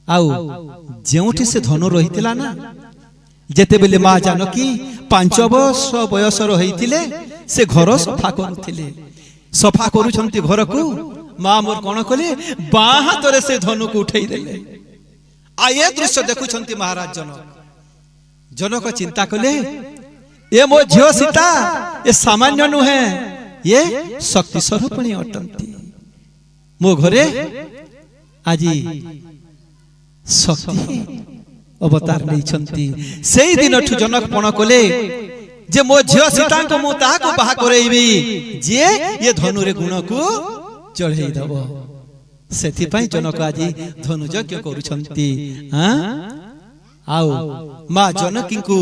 आउ जेउठी से धनु रहितिला ना जेते बेले मां जानकी 5 वर्ष बयस रहितिले से घर सफा करुथिले सफा करूछंती घर को मां मोर कोन कले बां हातरे से धनु को उठेई देले आ ये दृश्य देखुछंती महाराज जनक चिंता कले ये मो झियो सीता ये सामान्य नुहे ये शक्ति स्वरूपणी अटंती मो घरे आजी शक्ति अवतार नहीं छंती सेई दिन ठु जनक पण कले जे मो झियो सीता को मु ता को बाहा करेइबी जे ये धनु रे गुण को चढ़ेई दबो सेथि पई जनक आजी धनु यज्ञ करूछंती हां आउ मां जनकी को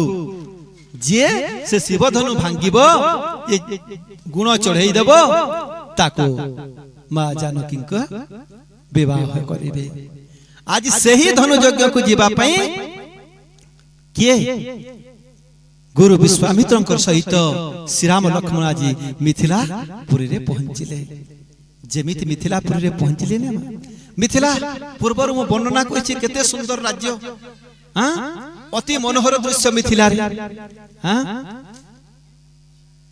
जे से शिव धनु भांगिबो ये गुण चढ़ेई देबो ताको मां जानकी को विवाह करिबे आज सही धनु यज्ञ को जीवा पई किए गुरु विश्वामित्र सहित श्री राम लक्ष्मण आज मिथिलापुरी रे पहुंचिले जेमिति मिथिलापुरी रे पहुंचिले ना मिथिला पूर्वर मु वर्णना करिछि केते सुंदर राज्य हां अति मनोहर दृश्य मिथिला रे हां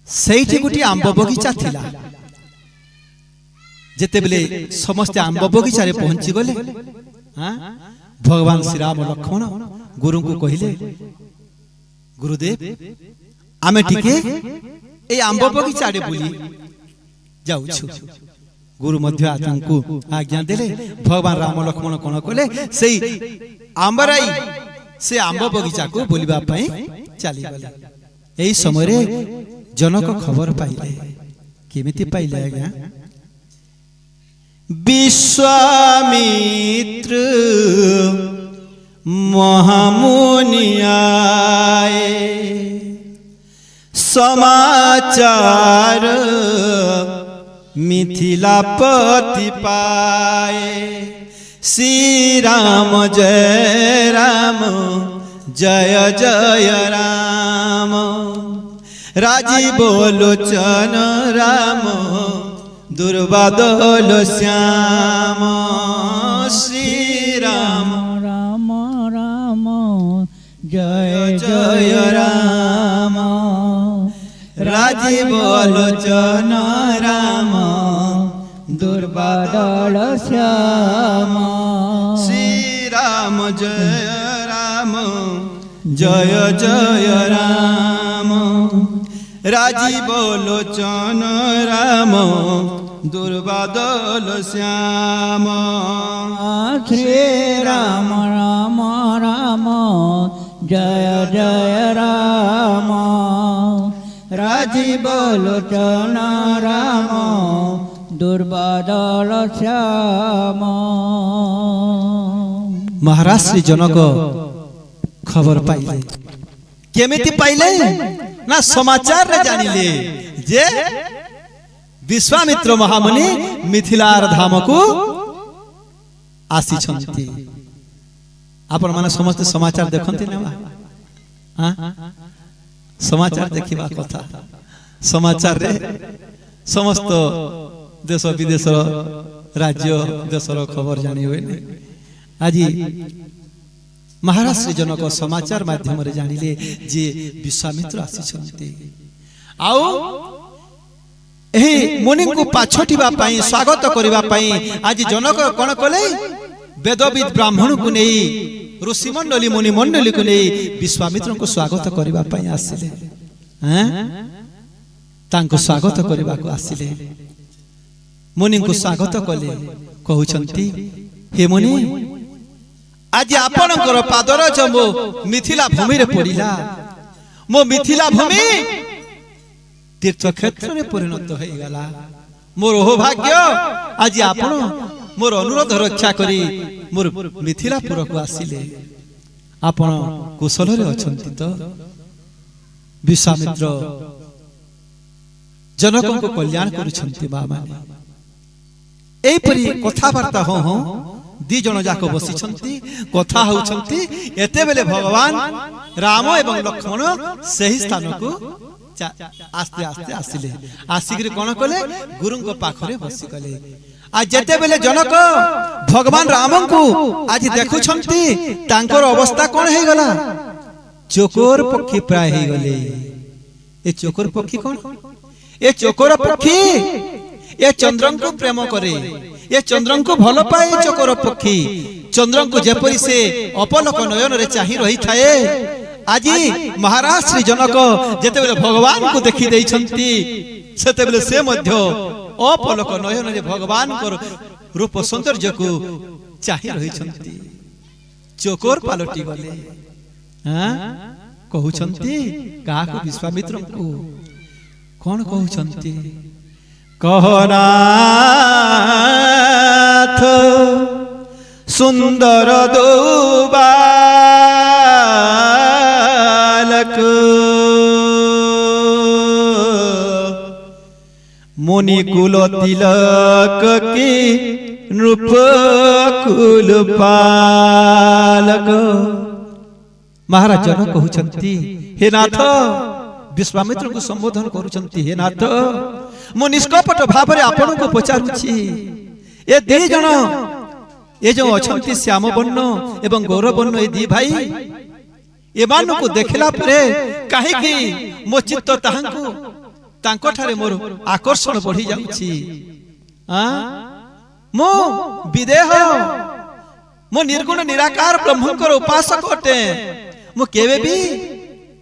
सेठी गुटी आंब बगीचा थिला जेते बेले समस्त आंब बगीचा रे पहुंची गले हां भगवान श्री राम लक्ष्मण गुरु को कहिले गुरुदेव आमे टिके ए आंब बगीचा रे बुली जाउछु गुरु मध्य आतंकु आज्ञा देले भगवान राम लक्ष्मण कोन कले सेई आंबराई से आंब बगीचा को बुलिबा पई चली गले एई समय रे जनक खबर पाइले केमिति पाइले आज्ञा विश्वामित्र महामुनि आए समाचार मिथिलापति पाए श्री राम जय राम जय जय राम राजीव लोचन राम दुर्वादल श्याम श्री राम राम राम जय जय राम राजीव लोचन राम दुर्वादल श्याम श्री राम जय राम जय जय राम राजीव लोचन राम दुर्वादल श्याम श्री राम राम राम जय जय राम राजीव लोचन राम दुर्वादल श्याम। महाराज श्री जनक खबर पाइले केमिति पाइले ना समाचार रे जानिले जे विश्वामित्र महामुनि मिथिलार धाम को आसी छंती आपण माने समस्त समाचार देखंती ना हां समाचार देखिबा कथा समाचार रे समस्त देश विदेश राज्य देशर खबर जानी होय आज महाराज श्री जनक समाचार माध्यम रे जानिले जे विश्वामित्र आसी छंती आउ एही मुनि को पाछटिबा पई स्वागत करिबा पई आज जनक कोन कले वेदविद ब्राह्मण को नहीं ऋषि मंडली मुनि मंडली को नहीं विश्वामित्र को स्वागत करिबा पई आसिले हैं तांको स्वागत करिबा को आसिले मुनि को स्वागत कले कहउछंती हे मुनि आज आपनकर पादर जमो मिथिला भूमि रे पड़िला मो मिथिला भूमि तीर्थ क्षेत्र रे परिणत हो गला मोर सौभाग्य आज आपण मोर अनुरोध रक्षा करी मोर मिथिलापुर को आसिले आपण कुशल रे अछंती तो विश्वामित्र जनक को कल्याण करूछंती बा माने एई परी कथा वार्ता हो हो दी जन जाक बसी छंती कथा होउछंती एते बेले भगवान राम एवं लक्ष्मण सही स्थान को आस्ते आस्ते आसिले आसिक कोन कले गुरु को पाखरे बसी गले आज जेते बेले जनक भगवान राम को आज देखुछंती तांकर अवस्था कौन है गला चोकोर पक्षी प्राय है गले। ए चोकोर पक्षी कौन ए चोकोर पक्षी ए चंद्रन को प्रेम करे ये चंद्रन को भल पाए चोकोर पक्षी चंद्रन को जेपरी से अपलक नयन रे चाहि रही थाए। आज महाराज श्री जनक जेते बेले भगवान को देखि देई छंती सेते बेले से मध्य अपलक नयन रे भगवान को रूप सौंदर्य को चाहि रही छंती चोकोर पालटी गले। हां कहउछंती का को विश्वामित्र को कौन कहउछंती कहनाथ सुंदर दोबालक मुनि कुल तिलक की नृप कुल पालक। महाराज जनक कहउछंती हे नाथ विश्वामित्र को संबोधन करुछंती हे नाथ मो निष्कपट भाव रे आपन को पचारुछि ए दी जण ए जो अछंती श्याम वर्ण एवं गौरव वर्ण ए दी भाई एमान को देखला परे काहे कि मो चित्त ताहांको तांको ठारे मोर आकर्षण बढ़ी जाउछि। आ मो विदेह मो निर्गुण निराकार ब्रह्मकर उपासक अटे मो केबे भी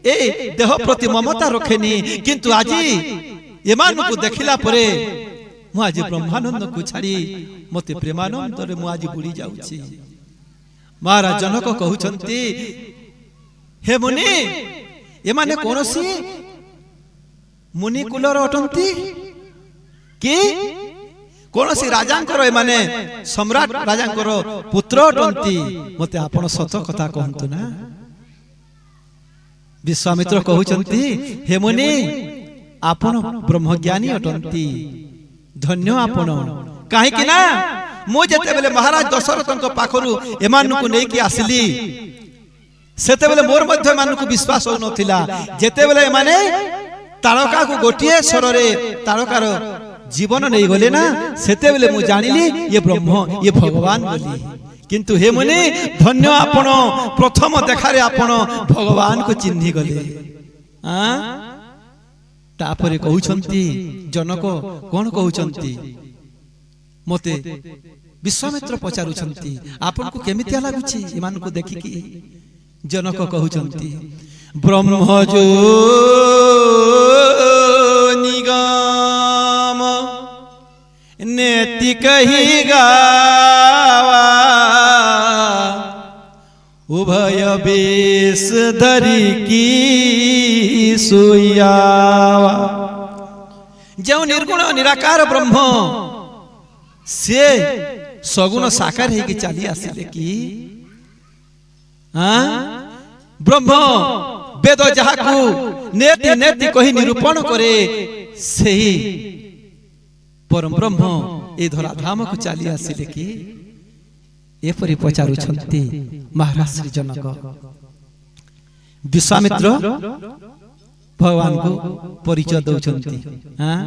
ए देह प्रति ममता रखेनी किंतु आज एमान को देखिला परे मु आज ब्रह्मानंद को छाड़ी मते प्रेमानंद रे मु आज बुड़ी जाउछि। महाराज जनक कहउछंती हे मुनि एमाने कोनसी मुनि कुलर अटंती कि कोनसी राजांकर एमाने सम्राट राजांकर पुत्र अटंती मते आपण सत कथा कहंतु ना। विश्वामित्र कहउछंती हे मुनि आपण ब्रह्मज्ञानी अटंती धन्य आपण काहे कि ना मो जेते बेले महाराज दशरथଙ୍କ पाखरु एमान को नै कि आसली सेते बेले मोर मध्य मान को विश्वास हो नथिला जेते बेले माने तारका को गोटिए स्वर रे तारकार जीवन नै गले ना सेते बेले मु जानिली ये ब्रह्म ये भगवान बोली किंतु हे मुनि धन्य आपण प्रथम देखारे आपण भगवान को चिन्हि गले। हां तापरे कहउछंती जनक कोन कहउछंती मते विश्वामित्र पचारुछंती आपन को केमितिया लागुछि इमान को देखि कि जनक कहउछंती ब्रह्मजो निगम नेति कहि गावा उभय बेश धरी की सोयावा। जो निर्गुण निराकार ब्रह्म से सगुण साकार है कि चली आसिले कि ब्रह्म वेद जहाकू नेति नेति कही निरूपण करे सही परम ब्रह्म ए धरा धाम को चली आसिले कि एपरि पचारुछंती महाराज श्री जनक। विश्वामित्र भगवान को परिचय दउछंती हां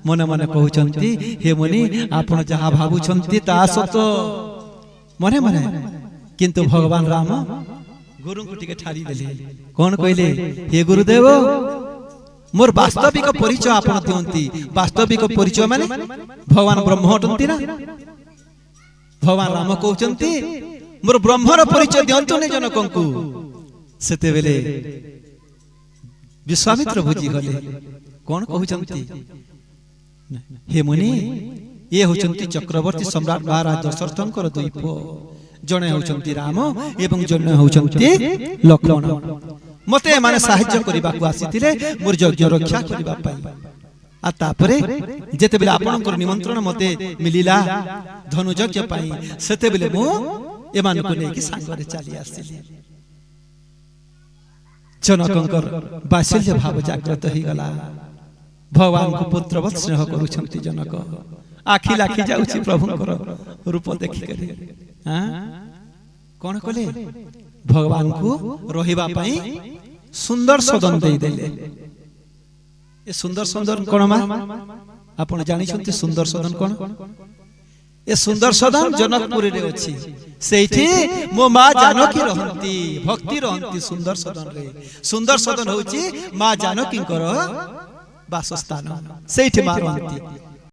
मने मने कहउछंती हे मुनि आपण जहा भाबुछंती ता सत मने मने किंतु भगवान राम गुरु को टिके ठारी देले कोन कहले हे गुरुदेव मोर वास्तविक परिचय आपण दियंती वास्तविक परिचय माने भगवान ब्रह्म हटंती ना भगवान राम कहउछंती मोर ब्रह्मर परिचय दियंतु ने जनकंकु सेते बेले विश्वामित्र बुझी गले कोन कहउछंती हे मुनि ये होचंती चक्रवर्ती सम्राट महाराज दशरथंकर दुई पुओ जणे होचंती राम एवं जणे होचंती लक्ष्मण मते माने सहाय्य करिबा को आसीतिले मोर यज्ञ रक्षा करिबा पाई आ तापरे जेते बेले आपनकर निमंत्रण मते मिलिला धनुयज्ञ पाई सेते बेले मो एमान को नेकी सांगरे चली आसीली। जनकंकर बात्सल्य भाव जागृत ही गला भगवान को पुत्रवत स्नेह करूछंती जनक आखि लाखि जाउछि प्रभुंकर रूप देखि करे। हां कोन कले भगवान को रहिबा पई सुंदर सदन देई देले। ए सुंदर सदन कोन मा आपण जानि छथि सुंदर सदन कोन ए सुंदर सदन जनकपुर रे अछि सेठी मो मां जानकी रहंती भक्ति रहंती सुंदर सदन रे सुंदर सदन होची मां जानकी कर वासस्थान सेठी मां रहंती